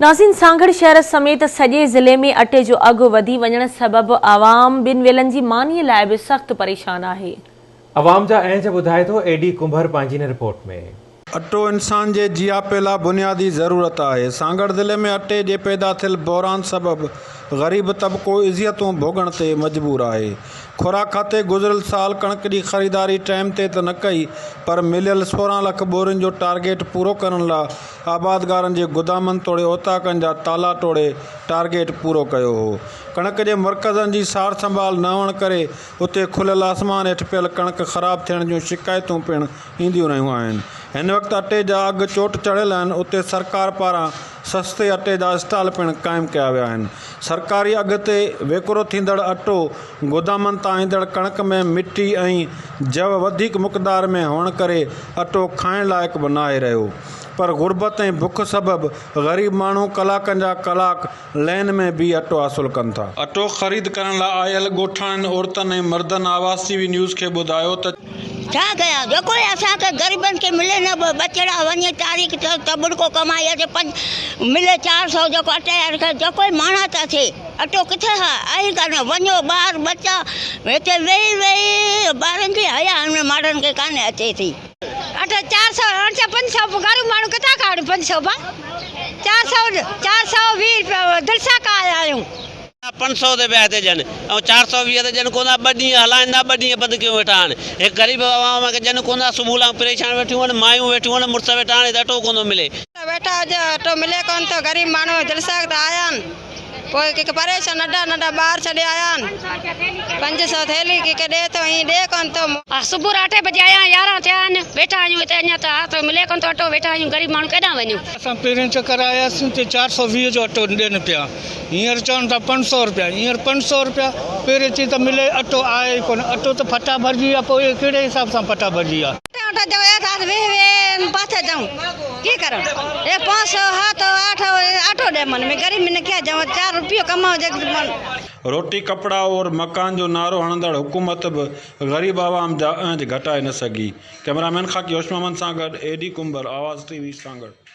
नाज़रीन, सांगड़ शहर समेत सॼे ज़िले में अटे जो अघु वधी वञण सबबि आवाम ॿिनि वेलनि जी मानीअ लाइ बि सख़्त परेशान आहे। अवाम जा ऐं ॿुधाए थो एडी कुंभर पंहिंजी रिपोर्ट में। अटो इंसान जे जियापे लाइ बुनियादी ज़रूरत आहे। सांगड़ ज़िले में अटे जे पैदा थियल बहरान सबबि ग़रीब तबिको इज़ियतूं भोगण ते मजबूर आहे। खुराक खाते गुज़िरियल साल कणक जी ख़रीदारी टाइम ते त न कई, पर मिलियल 16 लख बोरियुनि जो टारगेट पूरो करण लाइ आबादगारनि जे गुदामनि तोड़े ओताकनि जा ताला तोड़े टारगेट पूरो कयो हो। कणक जे मर्कज़नि जी सार संभाल न हुअण करे उते खुलियल आसमान हेठि पियल कणक ख़राब थियण जूं शिकायतूं पिणु ईंदियूं रहियूं आहिनि। हिन वक़्तु अटे जा अघु चोट चढ़ियल आहिनि। उते सरकार पारां सस्ते अटे जा स्टॉल पिणु क़ाइमु कया विया आहिनि। सरकारी अघ ते वेकिरो थींदड़ अटो गोदामनि तां ईंदड़ कणक में मिटी ऐं जव वधीक मुक़दार में हुअण करे अटो खाइण लाइक़ु बि न आहे रहियो। पर गुर्बत ऐं बुख सबबि ग़रीब माण्हू कलाकनि जा कलाक लाइन में भी अटो हासिलु कनि था। अटो ख़रीद करण लाइ आयल ॻोठाणनि, औरतुनि ऐं मर्दनि आवाज़ टीवी न्यूज़ खे ॿुधायो त छा कयां, जेको असांखे ग़रीबनि खे मिले न बचड़ा वञे तारीख़ तबड़को कमाई अचे मिले 400 जेको अटे खे जेको माणा था थिए अटो किथे आहे कान। वञो ॿार बच्चा हिते वेही वेही ॿारनि खे हया में माण्हुनि खे कान अचे थी। अटो 400 500 गरीब माण्हू किथां खाण 500 बा 420 रुपया दिलि सां का आया आहियूं। 500 ते पिया हिते ॾियनि ऐं 420 ते ॾियनि कोन। 2 ॾींहं हलाईंदा, 2 ॾींहं बंदि कयूं वेठा आहिनि। हिकु ग़रीब आवाम खे ॾियनि कोन। सुबुह लाइ परेशान वेठियूं आहिनि, मायूं वेठियूं आहिनि, मुड़ुस वेठा आहिनि, अटो कोन मिले। बेटा अटो मिले कोन थो। गरीब माण्हू दिलि सां त आया आहिनि, पोइ परेशान नंढा ॿार छॾे आया आहिनि। 500 थैली के ॾे तो ईअं ॾे कोन थो। सुबुह 8 बजे आया, 11 थिया आहिनि, वेठा आहियूं हिते। अञा त मिले कोन थो अटो, वेठा आहियूं। गरीब माण्हू केॾां वञूं। असां पहिरें चकर आयासीं त 420 जो अटो ॾियनि पिया। हींअर चवनि था 500 रुपया। हींअर 500 रुपया पहिरें चई त मिले, अटो आहे कोन। अटो त फटा भरिजी विया। पोइ कहिड़े हिसाब सां फटा भरिजी विया। पासे जाऊं की करूं? ये 500 तो 8 दे मन में गरीब में क्या जाऊं? 4 रुपये कमाओ। रोटी कपड़ा और मकान जो नारो हणंदड़ हुकूमत बि ग़रीब आवाम जा अंज घटाए न सघी। कैमरामैन खाकी ओशमामन सां गॾु एडी कुंबर, आवाज़ टीवी सांगड़।